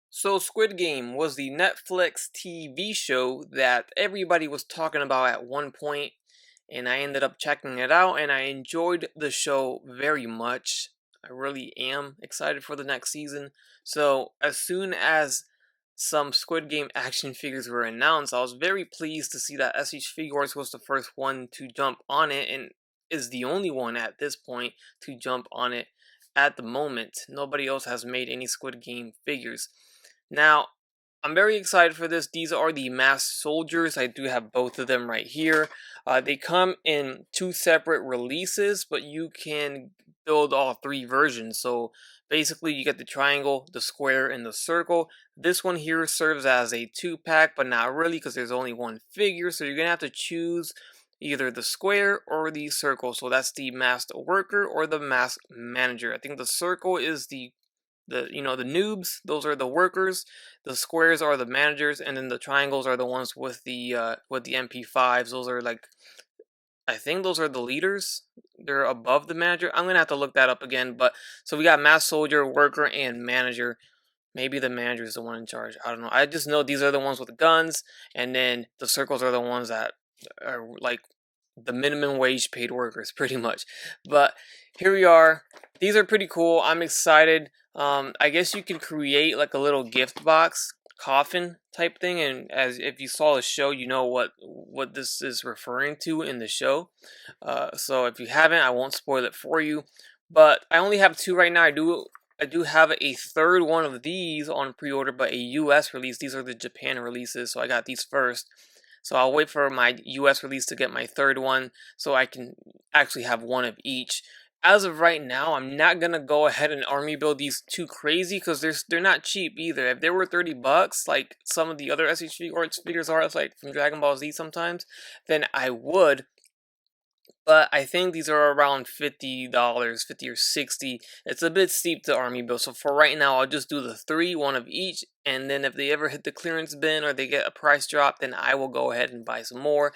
So, Squid Game was the Netflix TV show that everybody was talking about at one point, and I ended up checking it out, and I enjoyed the show very much. I really am excited for the next season. So, as soon as some Squid Game action figures were announced, I was very pleased to see that SH Figuarts was the first one to jump on it, and is the only one at this point to jump on it at the moment. Nobody else has made any Squid Game figures. Now, I'm very excited for this. These are the masked soldiers. I do have both of them right here. They come in two separate releases, but you can build all three versions. So basically, you get the triangle, the square, and the circle. This one here serves as a 2-pack, but not really because there's only one figure. So you're going to have to choose either the square or the circle. So that's the masked worker or the masked manager. I think the circle is the noobs. Those are the workers. The squares are the managers, and then the triangles are the ones with the MP5s. Those are like, I think those are the leaders. They're above the manager. I'm gonna have to look that up again. But so we got mass soldier, worker, and manager. Maybe the manager is the one in charge. I don't know. I just know these are the ones with the guns, and then the circles are the ones that are like the minimum wage paid workers, pretty much. But here we are. These are pretty cool. I'm excited. I guess you can create like a little gift box coffin type thing, and as if you saw the show, you know what this is referring to in the show. So if you haven't, I won't spoil it for you. But I only have two right now. I do have a third one of these on pre-order, but a US release. These are the Japan releases, so I got these first. So I'll wait for my US release to get my third one so I can actually have one of each. As of right now, I'm not gonna go ahead and army build these too crazy because they're not cheap either. If they were $30, like some of the other SHV figures are, like from Dragon Ball Z sometimes, then I would. But I think these are around $50, 50 or 60. It's a bit steep to army build. So for right now, I'll just do the three, one of each. And then if they ever hit the clearance bin or they get a price drop, then I will go ahead and buy some more.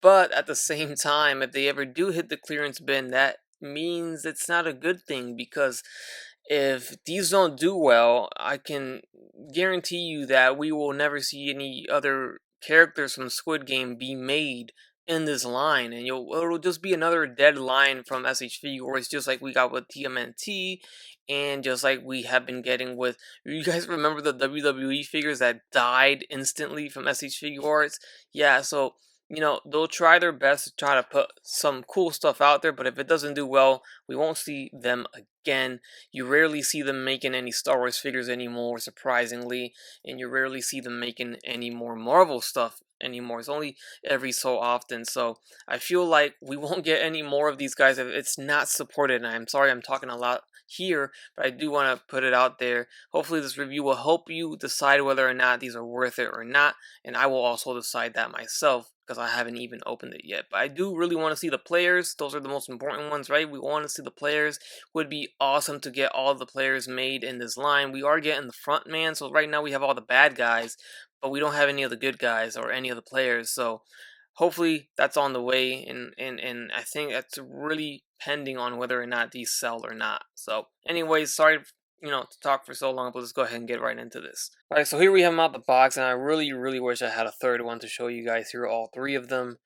But at the same time, if they ever do hit the clearance bin, that means it's not a good thing because if these don't do well, I can guarantee you that we will never see any other characters from Squid Game be made in this line, and it'll just be another dead line from SHV, or it's just like we got with TMNT, and just like we have been getting with. You guys remember the WWE figures that died instantly from SH Figuarts? Yeah, so they'll try their best to try to put some cool stuff out there, but if it doesn't do well, we won't see them again. You rarely see them making any Star Wars figures anymore, surprisingly, and you rarely see them making any more Marvel stuff anymore. It's only every so often. So I feel like we won't get any more of these guys if it's not supported. And I'm sorry I'm talking a lot here, but I do want to put it out there. Hopefully this review will help you decide whether or not these are worth it or not, and I will also decide that myself because I haven't even opened it yet. But I do really want to see the players. Those are the most important ones, right? We want to see the players. Would be awesome to get all the players made in this line. We are getting the front man, so right now we have all the bad guys, but we don't have any of the good guys or any of the players. So hopefully that's on the way, and I think that's really pending on whether or not these sell or not. So anyways, sorry to talk for so long, but let's go ahead and get right into this. Alright, so here we have them out the box, and I really wish I had a third one to show you guys here, all three of them.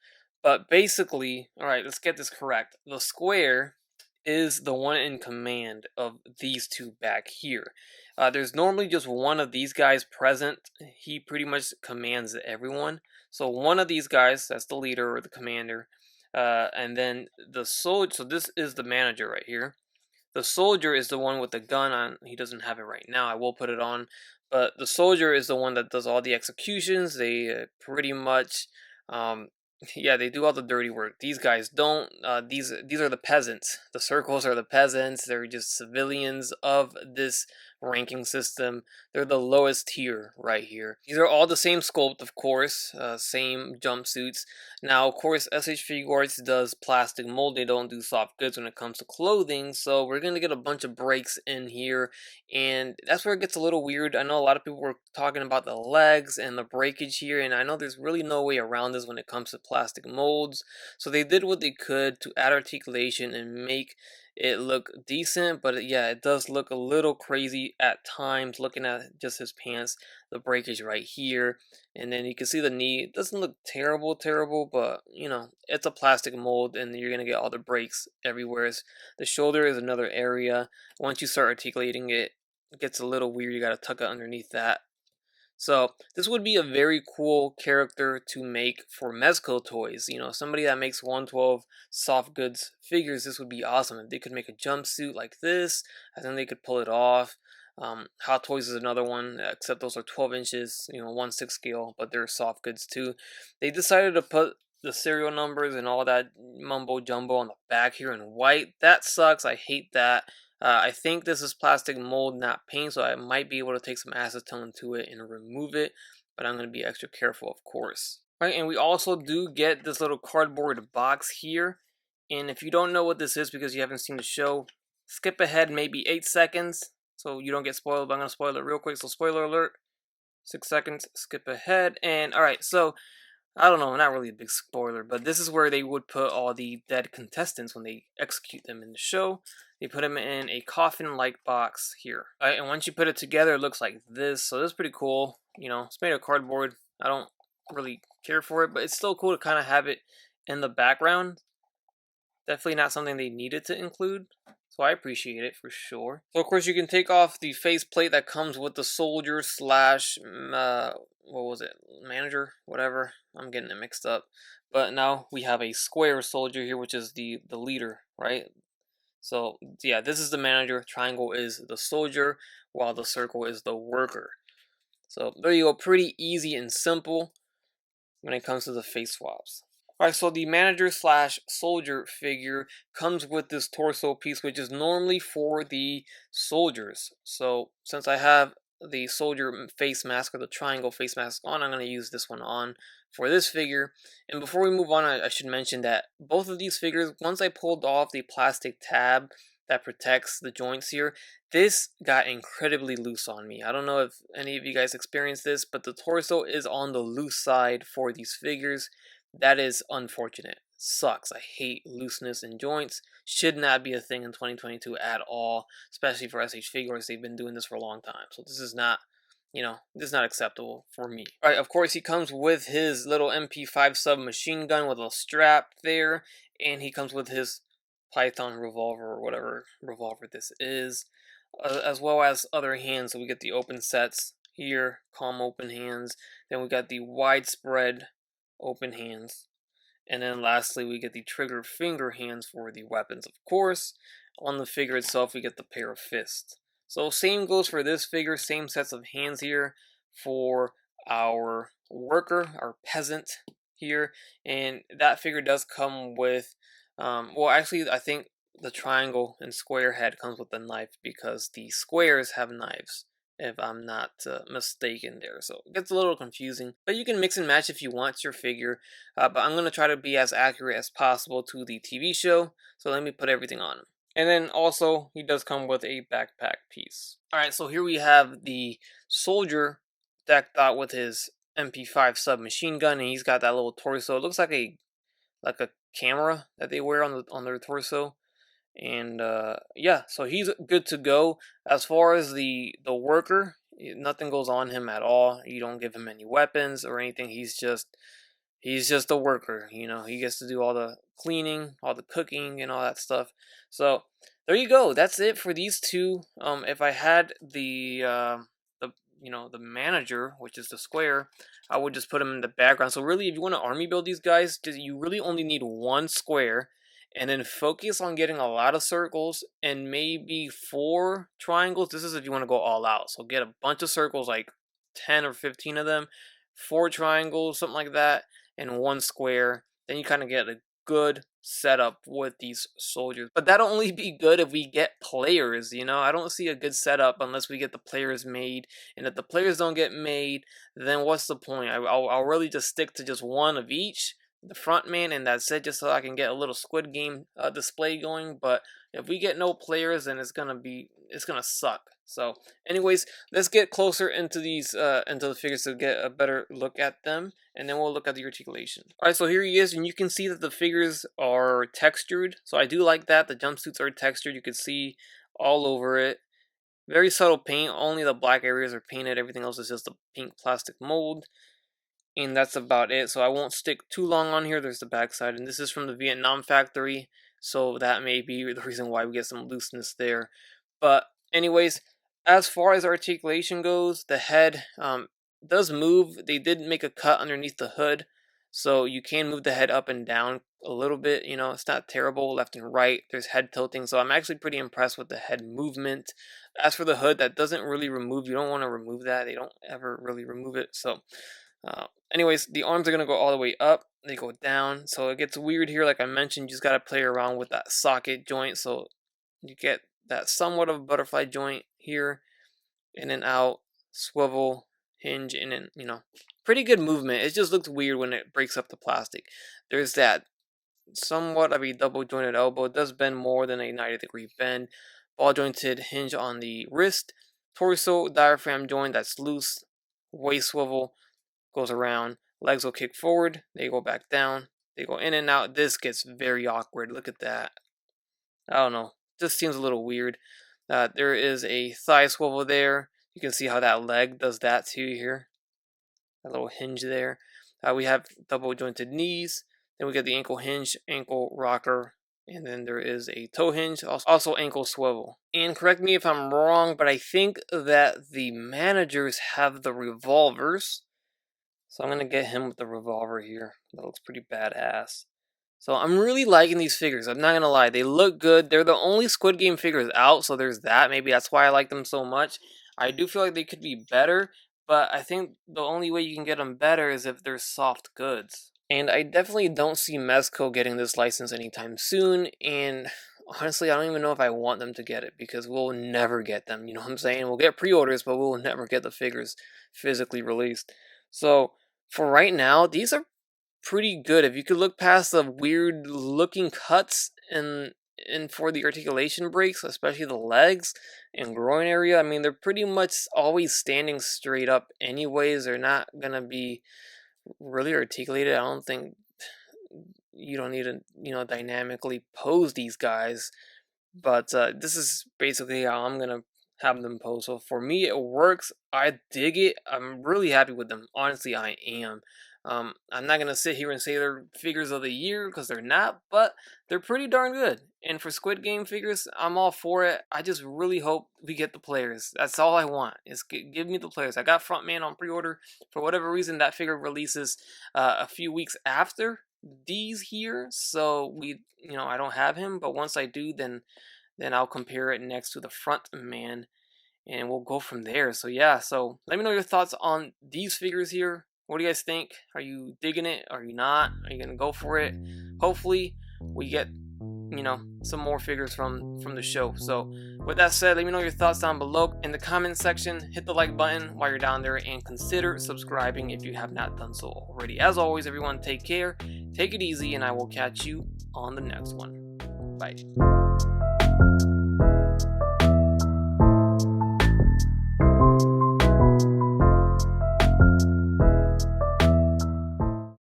But basically, alright, let's get this correct. The square is the one in command of these two back here. There's normally just one of these guys present. He pretty much commands everyone. So one of these guys, that's the leader or the commander. And then the soldier, so this is the manager right here. The soldier is the one with the gun on. He doesn't have it right now. I will put it on. But the soldier is the one that does all the executions. They pretty much yeah, they do all the dirty work. These guys don't. These are the peasants. The circles are the peasants. They're just civilians of this ranking system. They're the lowest tier right here. These are all the same sculpt, of course. Same jumpsuits. Now, of course, SH Figuarts does plastic mold. They don't do soft goods when it comes to clothing. So we're gonna get a bunch of breaks in here, and that's where it gets a little weird. I know a lot of people were talking about the legs and the breakage here, and I know there's really no way around this when it comes to plastic molds. So they did what they could to add articulation and make it looked decent, but yeah, it does look a little crazy at times. Looking at just his pants, the breakage right here, and then you can see the knee. It doesn't look terrible, but you know, it's a plastic mold, and you're gonna get all the breaks everywhere. The shoulder is another area. Once you start articulating it, it gets a little weird. You gotta tuck it underneath that. So this would be a very cool character to make for Mezco toys. You know, somebody that makes 112 soft goods figures, this would be awesome. If they could make a jumpsuit like this, I think they could pull it off. Hot Toys is another one, except those are 12 inches, you know, 1/6 scale, but they're soft goods too. They decided to put the serial numbers and all that mumbo jumbo on the back here in white. That sucks. I hate that. I think this is plastic mold, not paint, so I might be able to take some acetone to it and remove it, but I'm going to be extra careful, of course. Right, and we also do get this little cardboard box here, and if you don't know what this is because you haven't seen the show, skip ahead maybe 8 seconds so you don't get spoiled, but I'm going to spoil it real quick, so spoiler alert, 6 seconds, skip ahead, and alright, so I don't know, not really a big spoiler, but this is where they would put all the dead contestants when they execute them in the show. They put them in a coffin-like box here. Right, and once you put it together, it looks like this. So this is pretty cool. You know, it's made of cardboard. I don't really care for it, but it's still cool to kind of have it in the background. Definitely not something they needed to include. So I appreciate it for sure. So of course you can take off the faceplate that comes with the soldier slash what was it, manager, whatever. I'm getting it mixed up. But now we have a square soldier here, which is the leader, right? So yeah, this is the manager. Triangle is the soldier, while the circle is the worker. So there you go, pretty easy and simple when it comes to the face swaps. Alright, so the manager slash soldier figure comes with this torso piece, which is normally for the soldiers. So since I have the soldier face mask or the triangle face mask on, I'm going to use this one on for this figure. And before we move on, I should mention that both of these figures, once I pulled off the plastic tab that protects the joints here, this got incredibly loose on me. I don't know if any of you guys experienced this, but the torso is on the loose side for these figures. That is unfortunate. Sucks. I hate looseness in joints. Should not be a thing in 2022 at all, especially for SH Figuarts. They've been doing this for a long time. So this is not, you know, this is not acceptable for me. Alright, of course he comes with his little MP5 submachine gun with a strap there, and he comes with his Python revolver or whatever revolver this is, as well as other hands. So we get the open sets here, calm open hands. Then we got the widespread open hands, and then lastly we get the trigger finger hands for the weapons. Of course, on the figure itself we get the pair of fists. So same goes for this figure, same sets of hands here for our worker, our peasant here, and that figure does come with well, actually I think the triangle and square head comes with a knife because the squares have knives, if I'm not mistaken there. So it gets a little confusing, but you can mix and match if you want your figure. But I'm going to try to be as accurate as possible to the TV show, so let me put everything on him. And then also, he does come with a backpack piece. Alright, so here we have the soldier decked out with his MP5 submachine gun, and he's got that little torso. It looks like a camera that they wear on their torso. And yeah, so he's good to go. As far as the worker, nothing goes on him at all. You don't give him any weapons or anything. He's just a worker. You know, he gets to do all the cleaning, all the cooking, and all that stuff. So there you go. That's it for these two. If I had the the manager, which is the square, I would just put him in the background. So really, if you want to army build these guys, you really only need one square, and then focus on getting a lot of circles and maybe 4 triangles. This is if you want to go all out. So get a bunch of circles, like 10 or 15 of them, 4 triangles, something like that, and 1 square. Then you kind of get a good setup with these soldiers. But that'll only be good if we get players, you know? I don't see a good setup unless we get the players made. And if the players don't get made, then what's the point? I'll really just stick to just one of each. the front man, and that's it, just so I can get a little Squid Game display going. But if we get no players, then it's gonna suck. So anyways, let's get closer into these into the figures to get a better look at them, and then we'll look at the articulation. Alright, so here he is, and you can see that the figures are textured, so I do like that. The jumpsuits are textured, you can see all over it. Very subtle paint, only the black areas are painted, everything else is just a pink plastic mold. And that's about it, so I won't stick too long on here. There's the backside, and this is from the Vietnam factory, so that may be the reason why we get some looseness there. But anyways, as far as articulation goes, the head does move. They did make a cut underneath the hood, so you can move the head up and down a little bit. You know, it's not terrible. Left and right, there's head tilting, so I'm actually pretty impressed with the head movement. As for the hood, that doesn't really remove. You don't want to remove that. They don't ever really remove it, so anyways, the arms are going to go all the way up, they go down, so it gets weird here. Like I mentioned, you just got to play around with that socket joint, so you get that somewhat of a butterfly joint here, in and out, swivel, hinge, and then, you know, pretty good movement. It just looks weird when it breaks up the plastic. There's that somewhat of a double jointed elbow. It does bend more than a 90-degree bend. Ball jointed hinge on the wrist, torso diaphragm joint that's loose, waist swivel, goes around, legs will kick forward, they go back down, they go in and out. This gets very awkward. Look at that. I don't know, just seems a little weird. There is a thigh swivel there. You can see how that leg does that too here, that little hinge there. We have double jointed knees, then we get the ankle hinge, ankle rocker, and then there is a toe hinge, also ankle swivel. And correct me if I'm wrong, but I think that the managers have the revolvers. So I'm going to get him with the revolver here. That looks pretty badass. So I'm really liking these figures. I'm not going to lie. They look good. They're the only Squid Game figures out, so there's that. Maybe that's why I like them so much. I do feel like they could be better, but I think the only way you can get them better is if they're soft goods. And I definitely don't see Mezco getting this license anytime soon, and honestly, I don't even know if I want them to get it, because we'll never get them. You know what I'm saying? We'll get pre-orders, but we'll never get the figures physically released. So for right now, these are pretty good. If you could look past the weird looking cuts and for the articulation breaks, especially the legs and groin area, I mean, they're pretty much always standing straight up anyways. They're not gonna be really articulated. I don't think you don't need to, you know, dynamically pose these guys, but this is basically how I'm gonna have them pose. So for me, it works. I dig it. I'm really happy with them. Honestly, I am. I'm not gonna sit here and say they're figures of the year, because they're not, but they're pretty darn good. And for Squid Game figures, I'm all for it. I just really hope we get the players. That's all I want, is give me the players. I got Frontman on pre-order. For whatever reason, that figure releases a few weeks after these here, so I don't have him. But once I do, then I'll compare it next to the front man, and we'll go from there. So yeah, so let me know your thoughts on these figures here. What do you guys think? Are you digging it? Are you not? Are you gonna go for it? Hopefully we get, some more figures from the show. So with that said, let me know your thoughts down below in the comment section. Hit the like button while you're down there, and consider subscribing if you have not done so already. As always, everyone, take care, take it easy, and I will catch you on the next one. Bye.